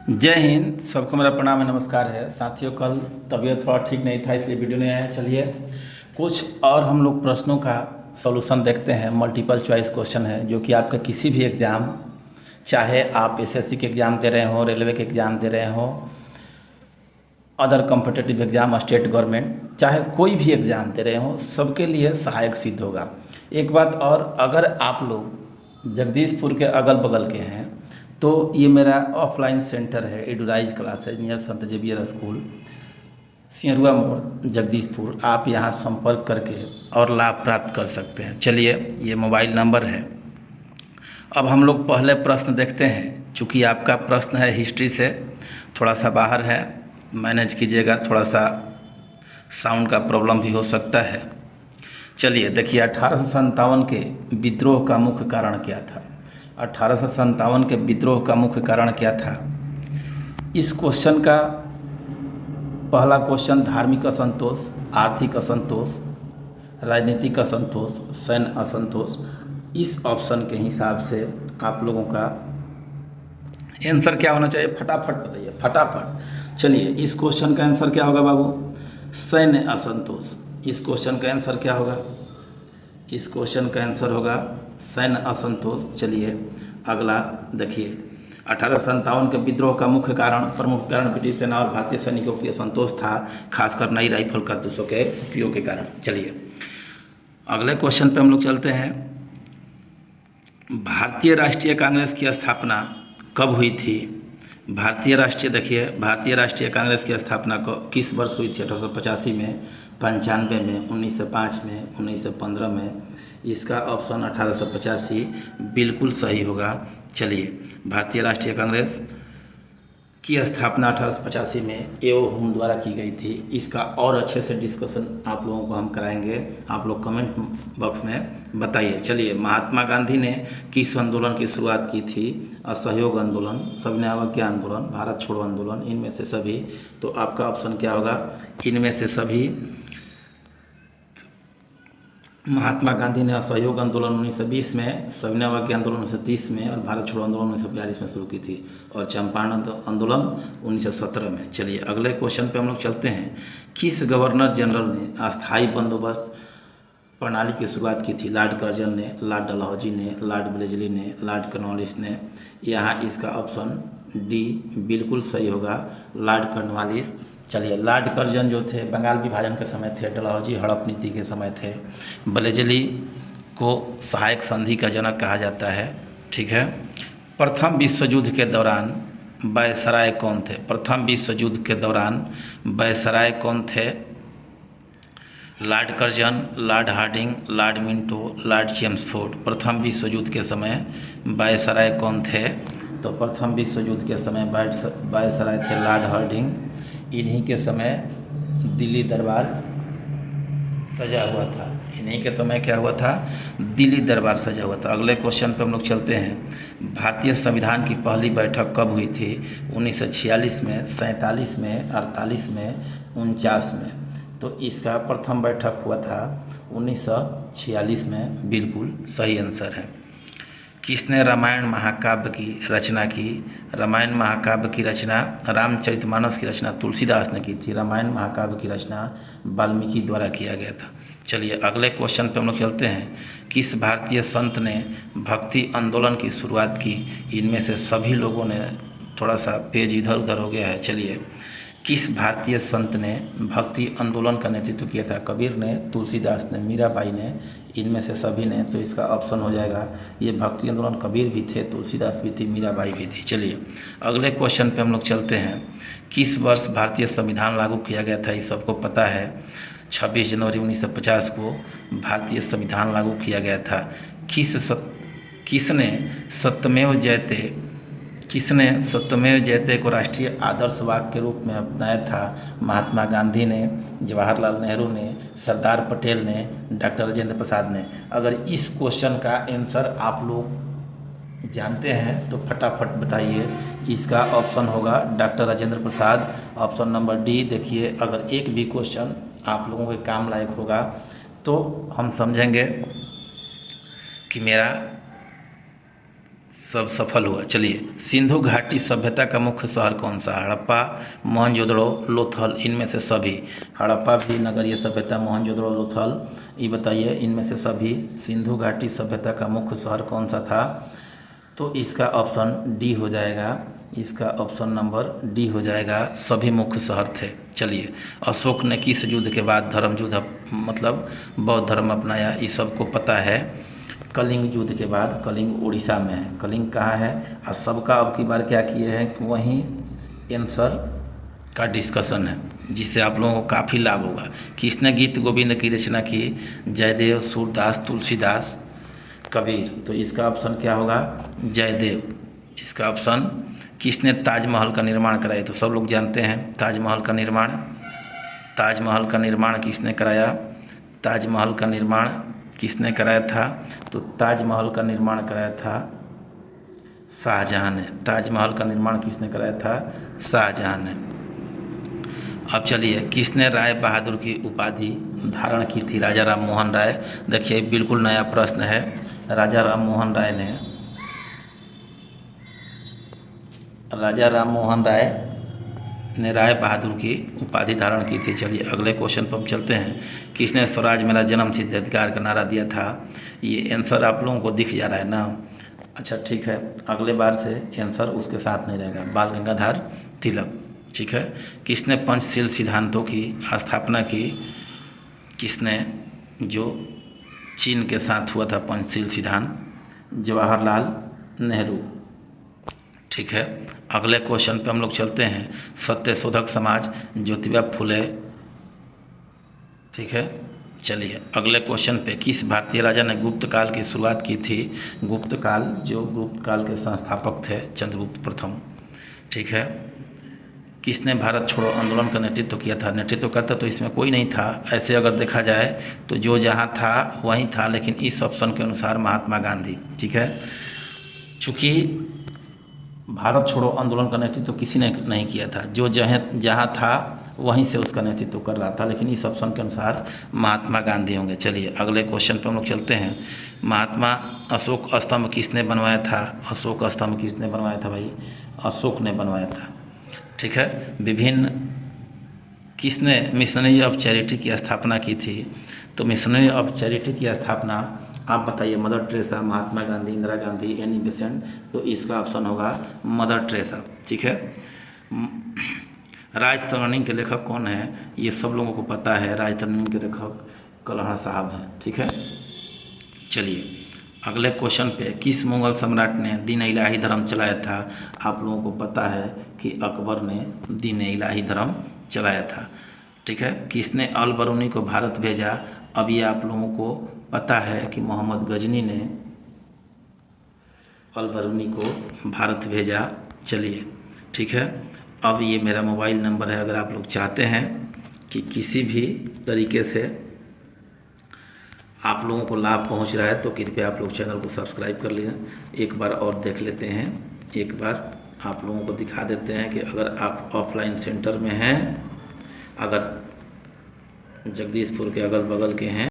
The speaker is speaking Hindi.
जय हिंद। सबको मेरा प्रणाम है, नमस्कार है। साथियों, कल तबीयत थोड़ा ठीक नहीं था इसलिए वीडियो नहीं आया। चलिए कुछ और हम लोग प्रश्नों का सॉल्यूशन देखते हैं। मल्टीपल चॉइस क्वेश्चन है जो कि आपका किसी भी एग्ज़ाम, चाहे आप एसएससी के एग्ज़ाम दे रहे हो, रेलवे के एग्ज़ाम दे रहे हो, other competitive exam, state government, चाहे कोई भी एग्ज़ाम दे रहे हो, सबके लिए सहायक सिद्ध होगा। एक बात और, अगर आप लोग जगदीशपुर के अगल बगल के हैं तो ये मेरा ऑफलाइन सेंटर है, एडुराइज क्लासेज नियर संत जेवियर स्कूल, सियरुआ मोड़, जगदीशपुर। आप यहाँ संपर्क करके और लाभ प्राप्त कर सकते हैं। चलिए, ये मोबाइल नंबर है। अब हम लोग पहले प्रश्न देखते हैं। चूँकि आपका प्रश्न है हिस्ट्री से, थोड़ा सा बाहर है, मैनेज कीजिएगा, थोड़ा सा साउंड का प्रॉब्लम भी हो सकता है। चलिए देखिए, 1857 के विद्रोह का मुख्य कारण क्या था? 1857 के विद्रोह का मुख्य कारण क्या था? इस क्वेश्चन का पहला क्वेश्चन, धार्मिक असंतोष, आर्थिक असंतोष, राजनीतिक असंतोष, सैन्य असंतोष। इस ऑप्शन के हिसाब से आप लोगों का आंसर क्या होना चाहिए? फटाफट बताइए, फटाफट। चलिए, इस क्वेश्चन का आंसर क्या होगा बाबू? सैन्य असंतोष। इस क्वेश्चन का आंसर क्या होगा? इस क्वेश्चन का आंसर होगा सैन्य असंतोष। चलिए अगला देखिए, 1857 के विद्रोह का मुख्य कारण, प्रमुख कारण ब्रिटिश सेना और भारतीय सैनिकों की असंतोष था, खासकर नई राइफल कारतूसों के उपयोग के कारण। चलिए अगले क्वेश्चन पे हम लोग चलते हैं। भारतीय राष्ट्रीय कांग्रेस की स्थापना कब हुई थी? भारतीय राष्ट्रीय कांग्रेस की स्थापना को किस वर्ष हुई थी? 1885 में, 95 में, 1905 में, 1915 में। इसका ऑप्शन 1885 बिल्कुल सही होगा। चलिए, भारतीय राष्ट्रीय कांग्रेस की स्थापना 1885 में एओ हुम द्वारा की गई थी। इसका और अच्छे से डिस्कशन आप लोगों को हम कराएंगे, आप लोग कमेंट बॉक्स में बताइए। चलिए, महात्मा गांधी ने किस आंदोलन की शुरुआत की थी? असहयोग आंदोलन, सविनय अवज्ञा आंदोलन, भारत छोड़ो आंदोलन, इनमें से सभी। तो आपका ऑप्शन क्या होगा? इनमें से सभी। महात्मा गांधी ने असहयोग आंदोलन 1920 में, सविनय अवज्ञा आंदोलन 1930 में और भारत छोड़ो आंदोलन 1942 में शुरू की थी, और चंपारण आंदोलन 1917 में। चलिए अगले क्वेश्चन पे हम लोग चलते हैं। किस गवर्नर जनरल ने अस्थायी बंदोबस्त प्रणाली की शुरुआत की थी? लॉर्ड कर्जन ने, लॉर्ड डलहौजी ने, लॉर्ड ब्लेजली ने, लॉर्ड कॉर्नवालिस ने। यहाँ इसका ऑप्शन डी बिल्कुल सही होगा, लॉर्ड कॉर्नवालिस। चलिए, लॉर्ड कर्जन जो थे बंगाल विभाजन के समय थे, डलहौजी हड़प नीति के समय थे, ब्लेजली को सहायक संधि का जनक कहा जाता है। ठीक है। प्रथम विश्व युद्ध के दौरान वायसराय कौन थे? प्रथम विश्व युद्ध के दौरान वायसराय कौन थे? Lord Curzon, Lord Hardinge, Lord Minto, Lord Chelmsford. प्रथम विश्व युद्ध के समय वायसराय कौन थे? तो प्रथम विश्व युद्ध के समय वायसराय थे लॉर्ड हार्डिंग। इन्हीं के समय दिल्ली दरबार सजा हुआ था। इन्हीं के समय क्या हुआ था? दिल्ली दरबार सजा हुआ था। अगले क्वेश्चन पे हम लोग चलते हैं। भारतीय संविधान की पहली बैठक कब हुई थी? 1946 में, 47 में, 48 में, 49 में। तो इसका प्रथम बैठक हुआ था 1946 में, बिल्कुल सही आंसर है। किसने रामायण महाकाव्य की रचना की? रामायण महाकाव्य की रचना, रामचरितमानस की रचना तुलसीदास ने की थी। रामायण महाकाव्य की रचना वाल्मीकि द्वारा किया गया था। चलिए अगले क्वेश्चन पे हम लोग चलते हैं। किस भारतीय संत ने भक्ति आंदोलन की शुरुआत की? इनमें से सभी लोगों ने, थोड़ा सा पेज इधर उधर हो गया है। चलिए, किस भारतीय संत ने भक्ति आंदोलन का नेतृत्व किया था? कबीर ने, तुलसीदास ने, मीराबाई ने, इनमें से सभी ने। तो इसका ऑप्शन हो जाएगा, ये भक्ति आंदोलन कबीर भी थे, तुलसीदास भी थी, मीराबाई भी थी। चलिए अगले क्वेश्चन पे हम लोग चलते हैं। किस वर्ष भारतीय संविधान लागू किया गया था? ये सबको पता है, 26 जनवरी 1950 को भारतीय संविधान लागू किया गया था। किसने सत्यमेव जयते को राष्ट्रीय आदर्श वाक्य के रूप में अपनाया था? महात्मा गांधी ने, जवाहरलाल नेहरू ने, सरदार पटेल ने, डॉक्टर राजेंद्र प्रसाद ने। अगर इस क्वेश्चन का आंसर आप लोग जानते हैं तो फटाफट बताइए। इसका ऑप्शन होगा doctor Rajendra Prasad, option number D. देखिए, अगर एक भी क्वेश्चन आप लोगों के काम लायक होगा तो हम समझेंगे कि मेरा सब सफल हुआ। चलिए, सिंधु घाटी सभ्यता का मुख्य शहर कौन सा? हड़प्पा, मोहनजोदड़ो, लोथल, इनमें से सभी। हड़प्पा भी नगरीय सभ्यता, मोहनजोदड़ो, लोथल, ये बताइए इनमें से सभी सिंधु घाटी सभ्यता का मुख्य शहर कौन सा था? तो इसका ऑप्शन डी हो जाएगा, इसका ऑप्शन नंबर डी हो जाएगा, सभी मुख्य शहर थे। चलिए, अशोक ने किस युद्ध के बाद धर्म युद्ध मतलब बौद्ध धर्म अपनाया? इस सबको पता है। कलिंग युद्ध के बाद, कलिंग उड़ीसा में है, कलिंग कहाँ है? और सबका अब की बार क्या किए हैं कि वहीं आंसर का डिस्कशन है, जिससे आप लोगों को काफ़ी लाभ होगा। किसने गीत गोविंद की रचना की? जयदेव, सूरदास, तुलसीदास, कबीर। तो इसका ऑप्शन क्या होगा? जयदेव। इसका ऑप्शन। किसने ताजमहल का निर्माण कराया? तो सब लोग जानते हैं ताजमहल का निर्माण। ताजमहल का निर्माण किसने कराया? ताजमहल का निर्माण किसने कराया था? तो ताजमहल का निर्माण कराया था शाहजहां ने। ताजमहल का निर्माण किसने कराया था? शाहजहां ने। अब चलिए, किसने राय बहादुर की उपाधि धारण की थी? राजा राम मोहन राय। देखिए, बिल्कुल नया प्रश्न है। राजा राम मोहन राय ने राय बहादुर की उपाधि धारण की थी। चलिए, अगले क्वेश्चन पर हम चलते हैं। किसने स्वराज मेरा जन्म सिद्ध अधिकार का नारा दिया था? ये आंसर आप लोगों को दिख जा रहा है ना? अच्छा, ठीक है, अगले बार से आंसर उसके साथ नहीं रहेगा, बाल गंगाधर तिलक। ठीक है। किसने पंचशील सिद्धांतों की स्थापना की? किसने? जो चीन के साथ हुआ था पंचशील सिद्धांत, जवाहरलाल नेहरू। ठीक है। अगले क्वेश्चन पे हम लोग चलते हैं। सत्यशोधक समाज, ज्योतिबा फुले। ठीक है। चलिए, अगले क्वेश्चन पे, किस भारतीय राजा ने गुप्त काल की शुरुआत की थी? गुप्त काल, जो गुप्त काल के संस्थापक थे, चंद्रगुप्त प्रथम। ठीक है। किसने भारत छोड़ो आंदोलन का नेतृत्व किया था? नेतृत्व करता तो इसमें कोई नहीं था। ऐसे अगर देखा जाए तो जो जहाँ था वहीं था, लेकिन इस ऑप्शन के अनुसार महात्मा गांधी। ठीक है। चूँकि भारत छोड़ो आंदोलन का नेतृत्व किसी ने नहीं किया था, जो जहाँ था वहीं से उसका नेतृत्व कर रहा था, लेकिन इस ऑप्शन के अनुसार महात्मा गांधी होंगे। चलिए, अगले क्वेश्चन पर हम लोग चलते हैं। महात्मा अशोक स्तंभ किसने बनवाया था? अशोक स्तंभ किसने बनवाया था भाई? अशोक ने बनवाया था। ठीक है। किसने मिशनरी ऑफ चैरिटी की स्थापना की थी? तो मिशनरी ऑफ चैरिटी की स्थापना आप बताइए। Mother Teresa, Mahatma Gandhi, Indira Gandhi, Annie Besant. तो इसका ऑप्शन होगा मदर टेरेसा। ठीक है। राजतरंगिणी के लेखक कौन है? ये सब लोगों को पता है। राजतरंगिणी के लेखक कलहड़ साहब हैं। ठीक है। चलिए, अगले क्वेश्चन पे, किस मुगल सम्राट ने दीन इलाही धर्म चलाया था? आप लोगों को पता है कि अकबर ने दीन इलाही धर्म चलाया था। ठीक है। किसने अल बरूनी को भारत भेजा? अब ये आप लोगों को पता है कि मोहम्मद गजनी ने अल बरूनी को भारत भेजा। चलिए, ठीक है। अब ये मेरा मोबाइल नंबर है, अगर आप लोग चाहते हैं कि किसी भी तरीके से आप लोगों को लाभ पहुंच रहा है तो कृपया आप लोग चैनल को सब्सक्राइब कर लीजिए। एक बार और देख लेते हैं, एक बार आप लोगों को दिखा देते हैं कि अगर आप ऑफलाइन सेंटर में हैं, अगर जगदीशपुर के अगल बगल के हैं